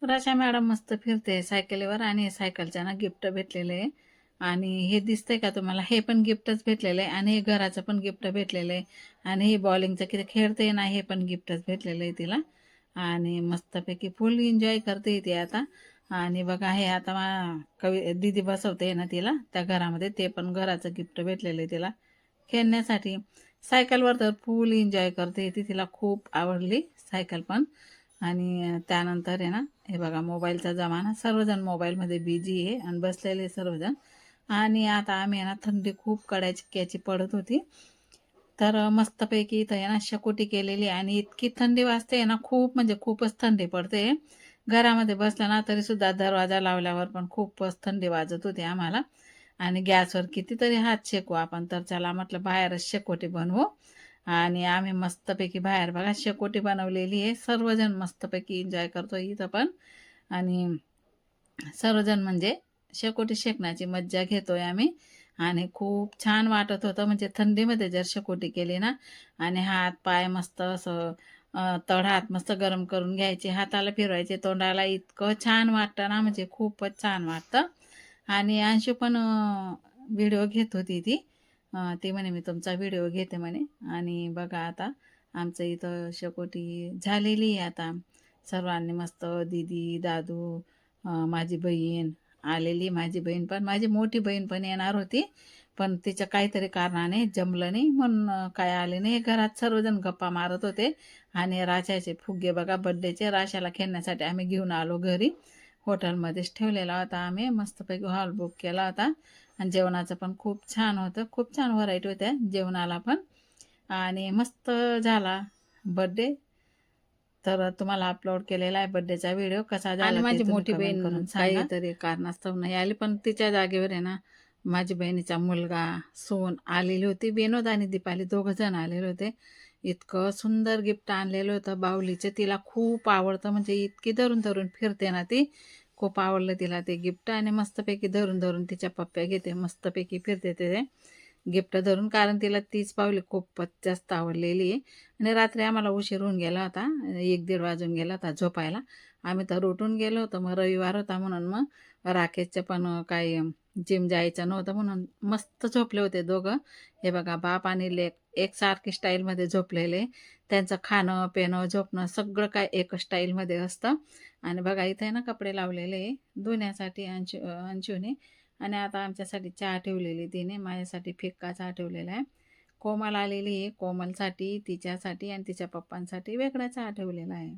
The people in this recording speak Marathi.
राशा मॅडम मस्त फिरते सायकलीवर आणि सायकलच्या ना गिफ्ट भेटलेले आहे. आणि हे दिसतंय का तुम्हाला, हे पण गिफ्टच भेटलेलं आहे आणि हे घराचं पण गिफ्ट भेटलेलं आहे. आणि हे बॉलिंगचं किती खेळते ना, हे पण गिफ्टच भेटलेलं आहे तिला. आणि मस्तपैकी फुल एन्जॉय करते ती आता. आणि बघा हे आता कवी दीदी बसवते ना तिला त्या घरामध्ये, ते पण घराचं गिफ्ट भेटलेलं आहे तिला खेळण्यासाठी. सायकलवर तर फुल एन्जॉय करते ती, तिला खूप आवडली सायकल पण. आणि त्यानंतर आहे ना, हे बघा मोबाईलचा जमाना, सर्वजण मोबाईलमध्ये बिझी आहे आणि बसलेले सर्वजण. आणि आता आम्ही आहे ना, थंडी खूप कड्याची पडत होती, तर मस्तपैकी इथं आहे ना शेकोटी केलेली आणि इतकी थंडी वाजते ना, खूप म्हणजे खूपच थंडी पडते. घरामध्ये बसलं ना तरीसुद्धा दरवाजा लावल्यावर पण खूपच थंडी वाजत होती आम्हाला. आणि गॅसवर कितीतरी हात शेकू आपण, तर चला म्हटलं बाहेरच शेकोटी बनवू. आणि आम्ही मस्तपैकी बाहेर बघा शेकोटी बनवलेली आहे, सर्वजण मस्तपैकी एन्जॉय करतो इथं पण. आणि सर्वजण म्हणजे शेकोटी शेकण्याची मज्जा घेतोय आम्ही. आणि खूप छान वाटत होतं, म्हणजे थंडीमध्ये जर शेकोटी केली ना, आणि हात पाय मस्त असं तळ हात मस्त गरम करून घ्यायचे, हाताला फिरवायचे तोंडाला, इतकं छान वाटतं ना, म्हणजे खूपच छान वाटतं. आणि अंशू पण व्हिडिओ घेत होती ती. ती म्हणे मी तुमचा व्हिडिओ घेते म्हणे. आणि बघा आता आमचं इथं शेकोटी झालेली आहे आता. सर्वांनी मस्त दीदी, दादू, माझी बहीण आलेली, माझी बहीण पण, माझी मोठी बहीण पण येणार होती, पण तिच्या काहीतरी कारणाने जमलं नाही म्हणून काय आले नाही. घरात सर्वजण गप्पा मारत होते. आणि राशाचे फुगे बघा बड्डेचे, राशाला खेळण्यासाठी आम्ही घेऊन आलो घरी. हॉटेलमध्येच ठेवलेला होता आम्ही, मस्तपैकी हॉल बुक केला होता. आणि जेवणाचं पण खूप छान होतं, खूप छान व्हरायटी होत्या जेवणाला पण. आणि मस्त झाला बड्डे. तर तुम्हाला अपलोड केलेला आहे बड्डेचा व्हिडिओ, कसा झाला आणि माझी मोठी बहीण करून काहीतरी कारणास्तव नाही आली, पण तिच्या जागेवर आहे ना माझी बहिणीचा मुलगा, सून आलेली होती, विनोद आणि दीपाली दोघं जण आलेले होते. इतकं सुंदर गिफ्ट आणलेलं होतं बाहुलीचं, तिला खूप आवडतं, म्हणजे इतकी धरून धरून फिरते ना ती, खूप आवडलं तिला ते गिफ्ट. आणि मस्तपैकी धरून धरून तिच्या पप्प्या घेते, मस्तपैकी फिरते ते गिफ्ट धरून, कारण तिला तीच पावली खूपच जास्त आवडलेली आहे. आणि रात्री आम्हाला उशीर होऊन गेला होता, 1-1:30 वाजून गेला होता झोपायला. आम्ही तर उठून गेलो होतो, मग रविवार होता म्हणून. मग राकेशचं पण काही जिम जायचं नव्हतं म्हणून मस्त झोपले होते दोघं. हे बघा बाप आणि लेक एकसारखी स्टाईलमध्ये झोपलेले, त्यांचं खाणं पिणं झोपणं सगळं काय एक स्टाईलमध्ये असतं. आणि बघा इथे ना कपडे लावलेले धुण्यासाठी अंशूने. आणि आता आमच्यासाठी चहा ठेवलेली तिने, माझ्यासाठी फिक्का चहा ठेवलेला आहे. कोमल आलेली आहे, कोमलसाठी, तिच्यासाठी आणि तिच्या पप्पांसाठी वेगळा चहा ठेवलेला आहे.